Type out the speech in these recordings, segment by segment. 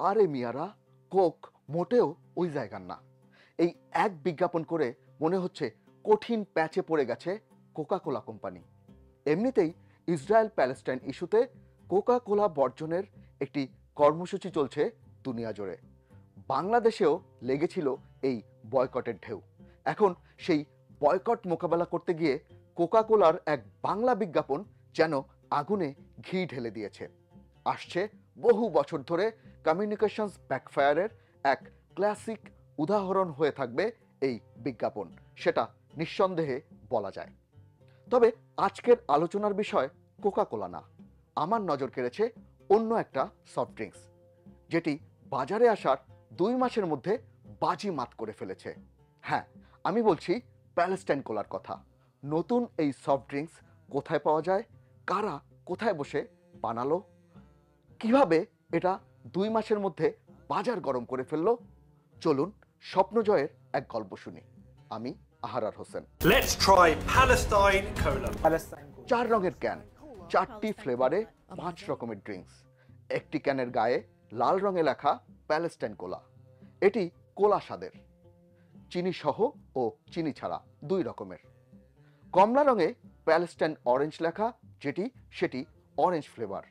আরে মিয়ারা, কোক মোটেও ওই জায়গার না। এই এক বিজ্ঞাপন করে মনে হচ্ছে কঠিন প্যাচে পড়ে গেছে কোকা কোলা কোম্পানি। এমনিতেই ইসরায়েল প্যালেস্টাইন ইস্যুতে কোকা কোলা বর্জনের একটি কর্মসূচি চলছে দুনিয়া জুড়ে। বাংলাদেশেও লেগেছিল এই বয়কটের ঢেউ। এখন সেই বয়কট মোকাবেলা করতে গিয়ে কোকা কোলার এক বাংলা বিজ্ঞাপন যেন আগুনে ঘি ঢেলে দিয়েছে। আসছে বহু বছর ধরে কমিউনিকেশনস ব্যাকফায়ারের এক ক্লাসিক উদাহরণ হয়ে থাকবে এই বিজ্ঞাপন, সেটা নিঃসন্দেহে বলা যায়। তবে আজকের আলোচনার বিষয় কোকা কোলা না, আমার নজর কেড়েছে অন্য একটা সফট ড্রিঙ্কস, যেটি বাজারে আসার 2 মাসের মধ্যে বাজি মাত করে ফেলেছে। হ্যাঁ, আমি বলছি প্যালেস্টাইন কোলার কথা। নতুন এই সফট ড্রিঙ্কস কোথায় পাওয়া যায়, কারা কোথায় বসে বানালো, কিভাবে এটা 2 মাসের মধ্যে বাজার গরম করে ফেললো, চলুন স্বপ্নজয়ের এক গল্প শুনি। আমি আহারার Hossain. Let's try Palestine Cola. 4 রঙের ক্যান, 4টি ফ্লেভারে 5 রকমের ড্রিঙ্কস। একটি ক্যানের গায়ে লাল রঙে লেখা প্যালেস্টাইন কোলা। এটি কোলা স্বাদের, চিনি সহ ও চিনি ছাড়া 2 রকমের। কমলা রঙে প্যালেস্টাইন অরেঞ্জ লেখা, সেটি অরেঞ্জ ফ্লেভার।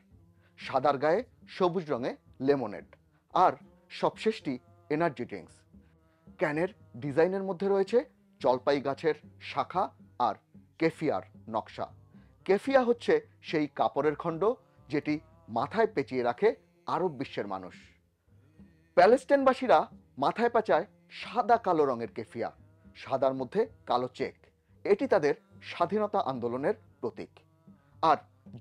সাদার গায়ে সবুজ রঙে লেমনেড। আর সবশেষটি এনার্জি ড্রিঙ্কস। ক্যানের ডিজাইনের মধ্যে রয়েছে জলপাই গাছের শাখা আর কেফিয়ার নকশা। কেফিয়া হচ্ছে সেই কাপড়ের খণ্ড যেটি মাথায় পেঁচিয়ে রাখে আরব বিশ্বের মানুষ। প্যালেস্টাইনবাসীরা মাথায় পেঁচায় সাদা কালো রঙের কেফিয়া, সাদার মধ্যে কালো চেক। এটি তাদের স্বাধীনতা আন্দোলনের প্রতীক। আর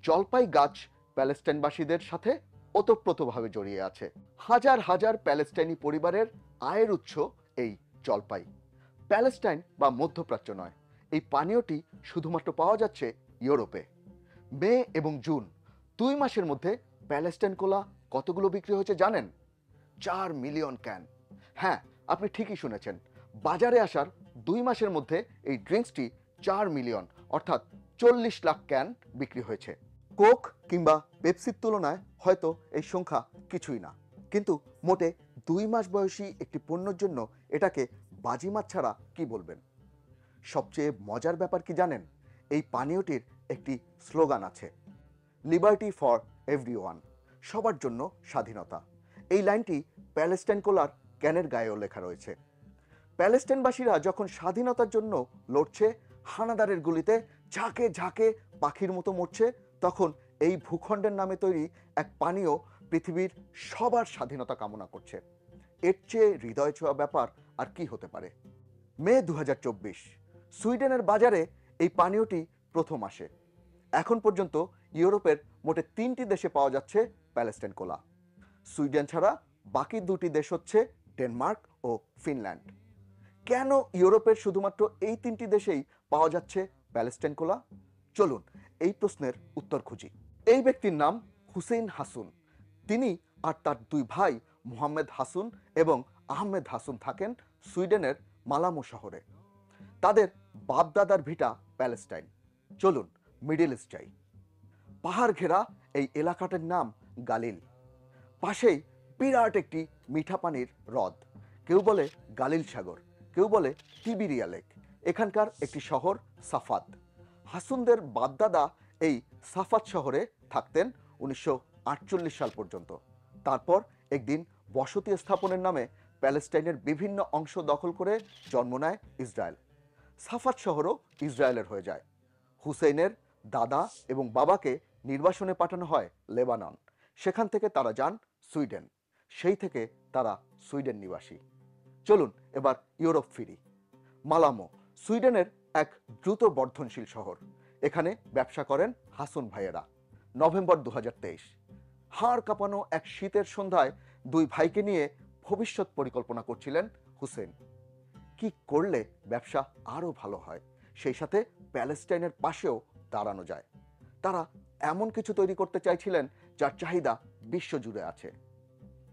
জলপাই গাছ প্যালেস্টাইনবাসীদের সাথে ওতপ্রোতভাবে জড়িয়ে আছে। হাজার হাজার প্যালেস্টাইনি পরিবারের আয়ের উৎস এই জলপাই। প্যালেস্টাইন বা মধ্যপ্রাচ্য নয়, এই পানীয়টি শুধুমাত্র পাওয়া যাচ্ছে ইউরোপে। মে এবং জুন 2 মাসের মধ্যে প্যালেস্টাইন কোলা কতগুলো বিক্রি হয়েছে জানেন? 4 মিলিয়ন ক্যান। হ্যাঁ, আপনি ঠিকই শুনেছেন, বাজারে আসার 2 মাসের মধ্যে এই ড্রিঙ্কসটি 4 মিলিয়ন অর্থাৎ 40 লাখ ক্যান বিক্রি হয়েছে। কোক কিংবা পেপসির তুলনায় হয়তো এই সংখ্যা কিছুই না, কিন্তু মোটে 2 মাস বয়সী একটি পণ্যের জন্য এটাকে বাজিমাত ছাড়া কি বলবেন। সবচেয়ে মজার ব্যাপার কি জানেন? এই পানীয়টির একটি স্লোগান আছে, লিবার্টি ফর এভরিওয়ান, সবার জন্য স্বাধীনতা। এই লাইনটি প্যালেস্টাইন কোলার ক্যানের গায়েও লেখা রয়েছে। প্যালেস্টাইনবাসীরা যখন স্বাধীনতার জন্য লড়ছে, হানাদারের গুলিতে ঝাঁকে ঝাঁকে পাখির মতো মরছে, তখন এই ভূখণ্ডের নামে তৈরি এক পানীয় পৃথিবীর সবার স্বাধীনতা কামনা করছে। এর চেয়ে হৃদয় ছোঁয়া ব্যাপার আর কি হতে পারে? মে 2024 সুইডেনের বাজারে এই পানীয়টি প্রথম আসে। এখন পর্যন্ত ইউরোপের মোটে 3টি দেশে পাওয়া যাচ্ছে প্যালেস্টাইন কোলা। সুইডেন ছাড়া বাকি 2টি দেশ হচ্ছে ডেনমার্ক ও ফিনল্যান্ড। কেন ইউরোপের শুধুমাত্র এই 3টি দেশেই পাওয়া যাচ্ছে প্যালেস্টাইন কোলা? চলুন এই প্রশ্নের উত্তর খুঁজি। এই ব্যক্তির নাম হুসেইন হাসুন। তিনি আর তার 2 ভাই মোহাম্মদ হাসুন এবং আহমেদ হাসুন থাকেন সুইডেনের মালামো শহরে। তাদের বাপদাদার ভিটা প্যালেস্টাইন। চলুন মিডল ইস্ট যাই। পাহাড় ঘেরা এই এলাকাটার নাম গালিল। পাশেই বিরাট একটি মিঠা পানির হ্রদ, কেউ বলে গালিল সাগর, কেউ বলে তিবিরিয়া লেক। এখানকার একটি শহর সাফাদ। হাসুনদের বাপদাদা এই সাফাদ শহরে থাকতেন 1948 সাল পর্যন্ত। তারপর একদিন বসতি স্থাপনের নামে প্যালেস্টাইনের বিভিন্ন অংশ দখল করে জন্ম নেয় ইসরায়েল। সাফাদ শহরও ইসরায়েলের হয়ে যায়। হুসেইনের দাদা এবং বাবাকে নির্বাসনে পাঠানো হয় লেবানন। সেখান থেকে তারা যান সুইডেন। সেই থেকে তারা সুইডেন নিবাসী। চলুন এবার ইউরোপ ফিরি। মালামো সুইডেনের এক দ্রুত বর্ধনশীল শহর। এখানে ব্যবসা করেন হাসুন ভাইয়েরা। নভেম্বর 2023 হাড় কাঁপানো এক শীতের সন্ধ্যায় 2 ভাইকে নিয়ে ভবিষ্যৎ পরিকল্পনা করছিলেন হুসেন। কি করলে ব্যবসা আরো ভালো হয়, সেই সাথে প্যালেস্টাইনের পাশেও দাঁড়ানো যায়। তারা এমন কিছু তৈরি করতে চাইছিলেন যার চাহিদা বিশ্বজুড়ে আছে।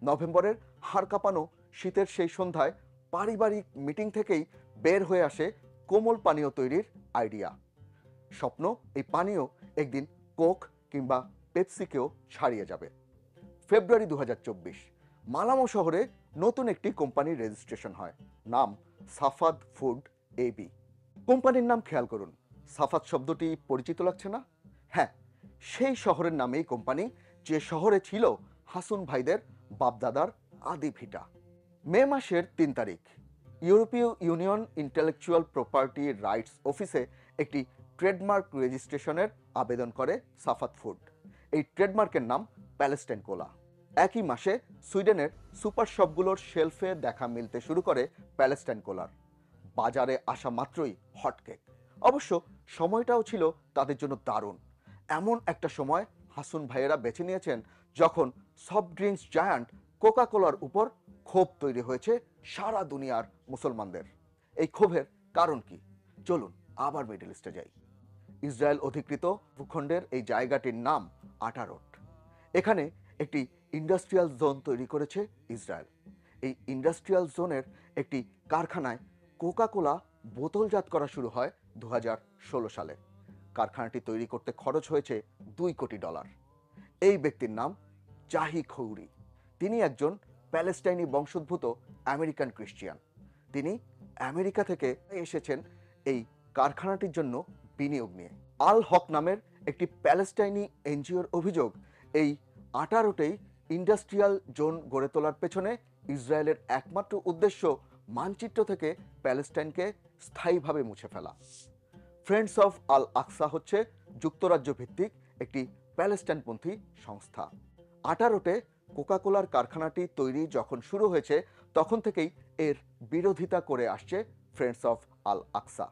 নভেম্বরের হাড় কাঁপানো শীতের সেই সন্ধ্যায় পারিবারিক মিটিং থেকেই বের হয়ে আসে কোমল পানীয় তৈরির আইডিয়া। স্বপ্ন এই পানীয় একদিন কোক কিংবা পেপসিকেও ছাড়িয়ে যাবে। ফেব্রুয়ারি 2024 মালামো শহরে নতুন একটি কোম্পানির রেজিস্ট্রেশন হয়, নাম সাফাদ ফুড এবি। কোম্পানির নাম খেয়াল করুন, সাফাদ শব্দটি পরিচিত লাগছে না? হ্যাঁ, সেই শহরের নামেই কোম্পানি, যে শহরে ছিল হাসুন ভাইদের বাপদাদার আদি ভিটা। মে মাসের ৩ তারিখ ইউরোপীয় ইউনিয়ন ইন্টেলেকচুয়াল প্রপার্টি রাইটস অফিসে একটি ট্রেডমার্ক রেজিস্ট্রেশনের আবেদন করে সাফাদ ফুড। এই ট্রেডমার্কের নাম প্যালেস্টাইন কোলা। একই মাসে সুইডেনের সুপার শপগুলোর শেলফে দেখা মিলতে শুরু করে প্যালেস্টাইন কোলার। বাজারে আসা মাত্রই হটকেক। অবশ্য সময়টাও ছিল তাদের জন্য দারুণ। এমন একটা সময় হাসুন ভাইয়েরা বেছে নিয়েছেন যখন সফট ড্রিঙ্কস জায়ান্ট কোকা কোলার উপর ক্ষোভ তৈরি হয়েছে সারা দুনিয়ার মুসলমানদের। এই ক্ষোভের কারণ কি? চলুন আবার মিডল ইস্টে যাই। ইসরায়েল অধিকৃত ভূখণ্ডের এই জায়গাটির নাম আটারট। এখানে একটি ইন্ডাস্ট্রিয়াল জোন তৈরি করেছে ইসরায়েল। এই ইন্ডাস্ট্রিয়াল জোনের একটি কারখানায় কোকা কোলা বোতলজাত করা শুরু হয় 2016 সালে। কারখানাটি তৈরি করতে খরচ হয়েছে $2 কোটি। এই ব্যক্তির নাম জাহি খৌরি। তিনি একজন প্যালেস্টাইনি বংশোদ্ভূত আমেরিকান খ্রিস্টিয়ান। তিনি আমেরিকা থেকে এসেছেন এই কারখানাটির জন্য বিনিয়োগ নিয়ে। আল হক নামের একটি প্যালেস্টাইনি এনজিওর অভিযোগ, এই আটারোটেই ইন্ডাস্ট্রিয়াল জোন গড়ে তোলার পেছনে ইসরায়েলের একমাত্র উদ্দেশ্য মানচিত্র থেকে প্যালেস্টাইনকে স্থায়ীভাবে মুছে ফেলা। ফ্রেন্ডস অফ আল আকসা হচ্ছে যুক্তরাজ্য ভিত্তিক একটি প্যালেস্টাইনপন্থী সংস্থা। আটারোটে কোকা কোলার কারখানাটি তৈরি যখন শুরু হয়েছে তখন থেকেই এর বিরোধিতা করে আসছে ফ্রেন্ডস অফ আল আকসা।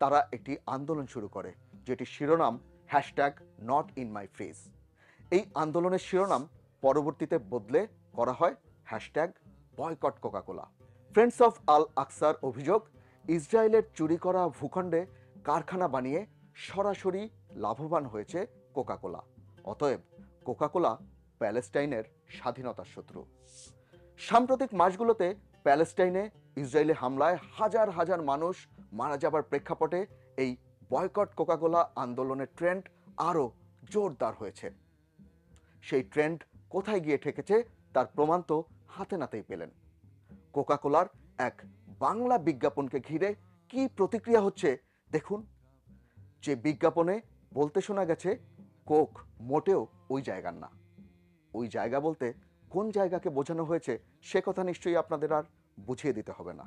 তারা একটি আন্দোলন শুরু করে যেটি শিরোনাম #নট ইন মাই ফেস। এই আন্দোলনের শিরোনাম পরবর্তীতে বদলে করা হয় boycott Coca Cola. Friends of Al Aqsa অভিযোগ, ইসরায়েলের চুরি করা ভূখণ্ডে কারখানা বানিয়ে সরাসরি লাভবান হয়েছে কোকা কোলা। অতএব কোকা কোলা প্যালেস্টাইনের স্বাধীনতার শত্রু। সাম্প্রতিক মাসগুলোতে প্যালেস্টাইনে ইসরায়েলি হামলায় হাজার হাজার মানুষ মারা যাবার প্রেক্ষাপটে এই বয়কট কোকা কোলা আন্দোলনের ট্রেন্ড আরও জোরদার হয়েছে। সেই ট্রেন্ড কোথায় গিয়ে ঠেকেছে তার প্রমাণ তো হাতে নাতেই পেলেন। কোকা কোলার এক বাংলা বিজ্ঞাপনকে ঘিরে কি প্রতিক্রিয়া হচ্ছে দেখুন। যে বিজ্ঞাপনে বলতে শোনা গেছে কোক মোটেও ওই জায়গার না। ওই জায়গা বলতে কোন জায়গাকে বোঝানো হয়েছে সে কথা নিশ্চয়ই আপনাদের আর বুঝিয়ে দিতে হবে না।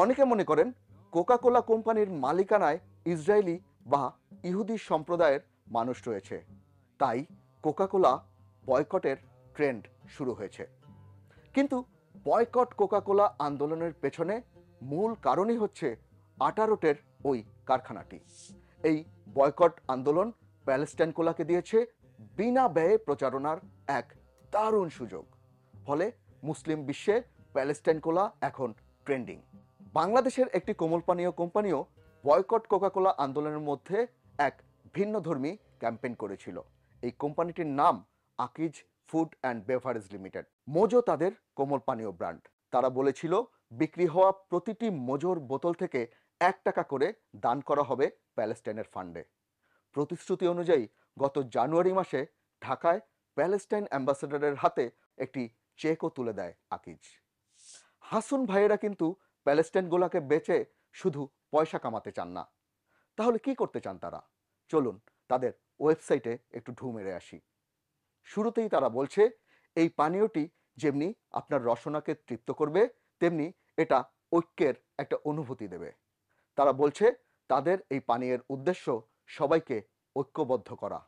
অনেকে মনে করেন কোকা কোলা কোম্পানির মালিকানায় ইসরায়েলি বা ইহুদি সম্প্রদায়ের মানুষ রয়েছে, তাই কোকা কোলা বয়কটের ট্রেন্ড শুরু হয়েছে। কিন্তু বয়কট কোকা কোলা আন্দোলনের পেছনে মূল কারণই হচ্ছে আটারোটের ওই কারখানাটি। এই বয়কট আন্দোলন প্যালেস্টাইন কোলাকে দিয়েছে বিনা ব্যয়ে প্রচারণার এক দারুণ সুযোগ। ফলে মুসলিম বিশ্বে প্যালেস্টাইন কোলা এখন ট্রেন্ডিং। বাংলাদেশের একটি কোমল পানীয় কোম্পানিও বয়কট কোকা কোলা আন্দোলনের মধ্যে এক ভিন্নধর্মী ক্যাম্পেইন করেছিল। এই কোম্পানিটির নাম Akij food and beverage limited. Mojo তাদের কোমল পানীয় ব্র্যান্ড। তারা বলেছিল বিক্রি হওয়া প্রতিটি মোজোর বোতল থেকে $1 করে দান করা হবে প্যালেস্টাইনের ফান্ডে। প্রতিশ্রুতি অনুযায়ী গত জানুয়ারি মাসে ঢাকায় প্যালেস্টাইন অ্যাম্বাসেডরের হাতে একটি চেকও তুলে দেয় আকিজ। হাসুন ভাইয়েরা কিন্তু প্যালেস্টাইন গোলাকে বেচে শুধু পয়সা কামাতে চান না। তাহলে কি করতে চান তারা? চলুন তাদের ওয়েবসাইটে একটু ঢু মেরে আসি। শুরুতেই তারা বলছে এই পানীয়টি যেমনি আপনার রসনাকে তৃপ্ত করবে তেমনি এটা ঐক্যের একটা অনুভূতি দেবে। তারা বলছে তাদের এই পানীয়ের উদ্দেশ্য সবাইকে ঐক্যবদ্ধ করা,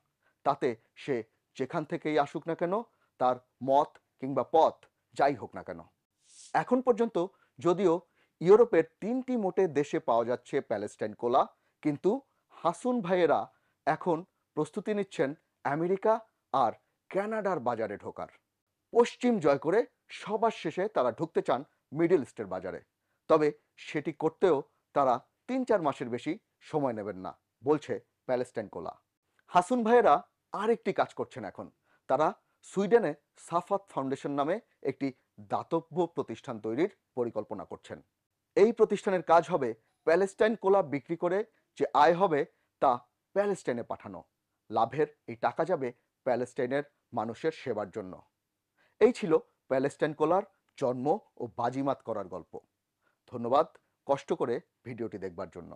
তাতে সে যেখান থেকেই আসুক না কেন, তার মত কিংবা পথ যাই হোক না কেন। এখন পর্যন্ত যদিও ইউরোপের 3টি মোটে দেশে পাওয়া যাচ্ছে প্যালেস্টাইন কোলা, কিন্তু হাসুন ভাইয়েরা এখন প্রস্তুতি নিচ্ছেন আমেরিকা আর কানাডার বাজারে ঢোকার। পশ্চিম জয় করে সবার শেষে তারা ঢুকতে চান মিডল ইস্টের বাজারে। তবে সেটি করতেও তারা 3-4 মাসের বেশি সময় নেবেন না বলছে প্যালেস্টাইন কোলা। হাসুন ভাইয়েরা আরেকটি কাজ করছেন এখন। তারা সুইডেনে সাফাত ফাউন্ডেশন নামে একটি দাতব্য প্রতিষ্ঠান তৈরির পরিকল্পনা করছেন। এই প্রতিষ্ঠানের কাজ হবে প্যালেস্টাইন কোলা বিক্রি করে যে আয় হবে তা প্যালেস্টাইনে পাঠানো। লাভের এই টাকা যাবে প্যালেস্টাইনের মানুষের সেবার জন্য। এই ছিল প্যালেস্টাইন কোলার জন্ম ও বাজিমাত করার গল্প। ধন্যবাদ কষ্ট করে ভিডিওটি দেখবার জন্য।